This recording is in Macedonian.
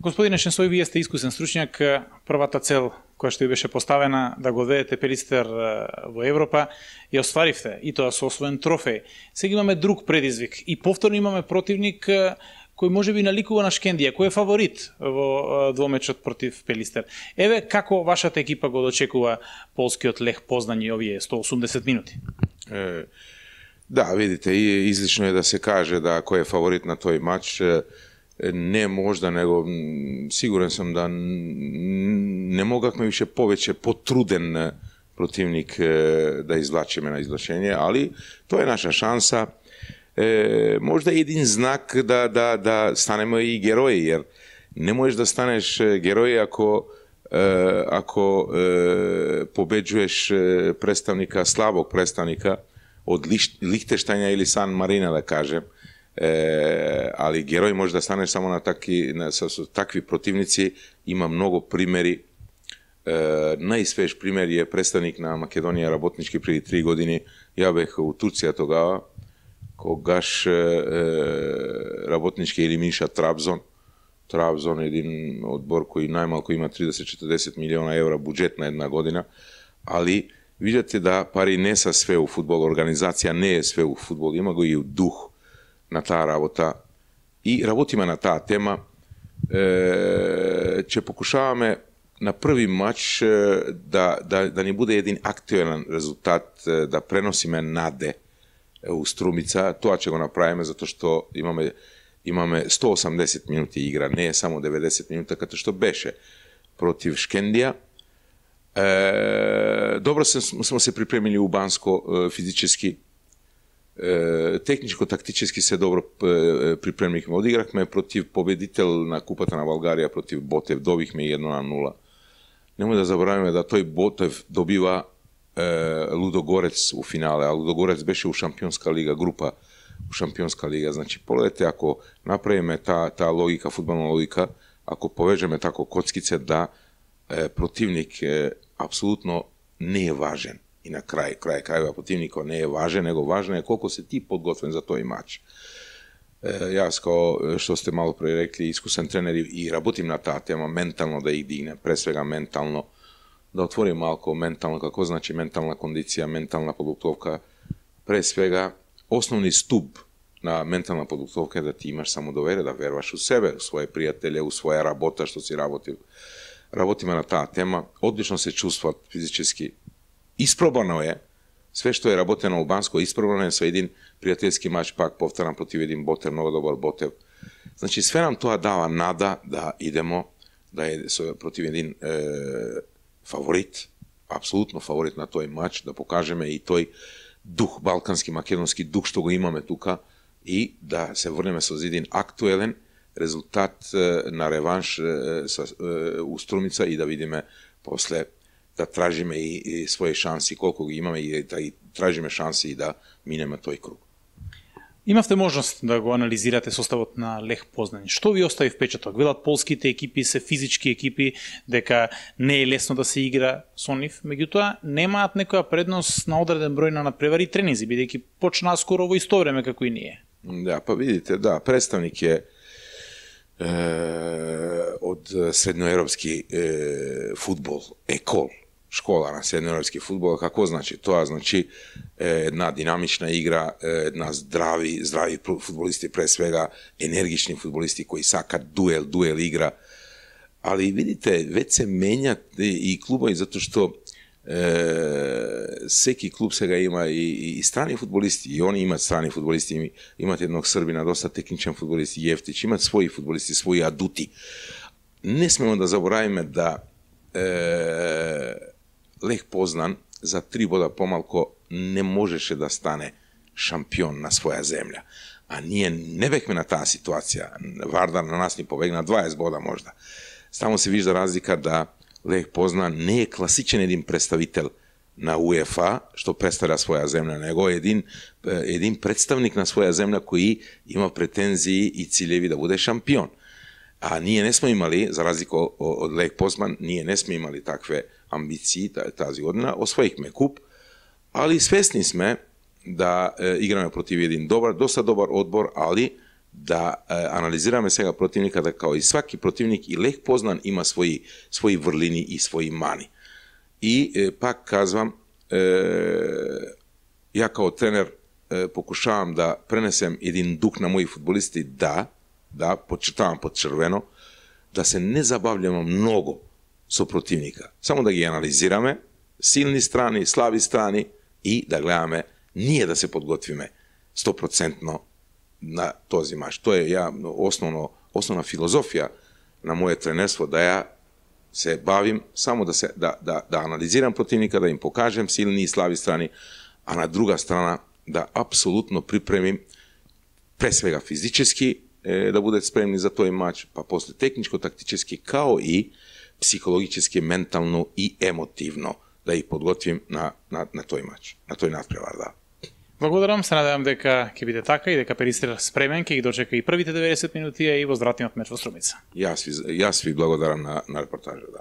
Господине Шенсој, вие сте искусен стручњак. Првата цел која што ви беше поставена да го ведете Пелистер во Европа ја остваривте, и тоа со освоен трофеј. Сега имаме друг предизвик и повторно имаме противник кој може би наликува на Шкендија, кој е фаворит во двомечот против Пелистер. Еве како вашата екипа го дочекува полскиот Лех Познањ и овие 180 минути? Да, видите, и излично е да се каже да кој е фаворит на тој матч. Не можда, него сигурен сум да не могавме више повеќе потруден противник да извлачиме на извлачење, али тоа е наша шанса. Можда един знак да станеме и герои, jer не можеш да станеш герои ако побеđuješ представника, слабог представника од Лихтенштајн или Сан Марина, да кажем. Ali герој може да станеш само со такви противници. Има многу примери. Најсвеж пример е представник на Македонија работнички преди 3 години. Ја бех у Турција тогава, когаш работнички елиминиша Трабзон. Трабзон е един одбор кој најмалку има 30-40 милиона евра буџет на една година, али видите да пари не са све у фудбол, организација не е све у фудбол, има го и у дух на таа работа и работиме на таа тема. Ќе покушаваме на први матч да ни буде един актуелен резултат, да преносиме наде у Струмица. Тоа ќе го направиме затоа што имаме 180 минути игра, не е само 90 минута като што беше против Шкендија. Добро сме се припремили у Банско физички, техничко-тактически се добро припремихме. Одиграхме против победител на Купата на Българија, против Ботев, добихме 1-0. Немој да забораваме да тој Ботев добива Лудогорец у финале, а Лудогорец беше у Шампионска лига, група у Шампионска лига. Значи, полете, ако направиме таа логика, фудбална логика, ако повежеме тако коцкице, да противник апсолутно не е важен. И на крајва противникот не е важен, него важно е колко се ти подготвен за тој матч. Јас, као што сте malo pre rekli, искусен тренер и работим на таа тема, ментално да их дигне, пресвега ментално, да отворим малко ментално, како значи ментална кондиција, ментална подготовка. Пресвега, основни ступ на ментална подготовка е да ти имаш самодоверие, да верваш у себе, у своје пријателе, у своја работа што си работил. Работиме на таа тема, одлично се чувстват физички. Испробано е, све што е работено у Банско, испробано е со един пријателски матч, пак повторам, против един Ботев, много добар Ботев. Значи, све нам тоа дава нада да идемо, да е против един фаворит, апсолутно фаворит на тој матч, да покажеме и тој дух, балкански, македонски дух што го имаме тука и да се врнеме со един актуелен резултат на реванш у Струмица и да видиме после да тражиме и своје шанси, колку ги имаме и да тражиме шанси и да минеме тој круг. Имавте можност да го анализирате составот на Лех Познањ. Што ви остави впечаток? Велат полските екипи се физички екипи, дека не е лесно да се игра со нив, меѓутоа немаат некоја предност на одреден број на надпревари и тренинзи, бидејќи почнаа скоро во исто време како и ние. Да, па видите, да, представник е од средноевропски фудбал, екол, школа на средноевропски фудбал. Како значи? Тоа значи една динамична игра, една здрави фудбалисти, пресвега енергични фудбалисти кои сакат дуел игра. Али видите, веќе се менјат и клубови, затоа што секи клуб сега има и страни фудбалисти, и они имат страни фудбалисти, имат едног Србина, доста техничен фудбалист, Јефтич, имат своји фудбалисти, своји адути. Не смемо да заборавиме да Лех Познањ за 3 бода помалко не можеше да стане шампион на своја земја. А ние не бехме на таа ситуација. Вардар на нас ни побегна 20 бода можда. Само се вижда разлика да Лех Познањ не е класичен един представител на УЕФА, што представя своја земја, него е един представник на своја земја кој има претензии и цилеви да буде шампион. А ние не сме имали, за разлика од Лех Познањ, ние не сме имали такве амбиции тази година, освоихме куп, али свесни сме да играме против един доста добар одбор, али да анализираме сега противника, да као и сваки противник и лех познан има своји врлини и своји мани. И пак казвам, ја као тренер покушавам да пренесем един дух на мои фудбалисти, да, подчертавам под червено, да се не забавljamo многу со противника. Само да ги анализираме, силни страни, слаби страни и да гледаме ние да се подготвиме 100% на този мач. Тоа е основна филозофија на моје тренерство, да ја се бавим само да анализирам противника, да им покажем силни и слаби страни, а на друга страна да апсолутно припремим пре свега физически да будат спремни за тој мач, па после техничко-тактически, као и психологически, ментално и емотивно да ги подготвим на тој мач, на тој надпревар, да. Благодарам, се надевам дека ќе биде така и дека Перистер спремен, ќе ги дочека и првите 90 минути и возвратниот меч во Струмица. Јас ви благодарам на репортажа, да.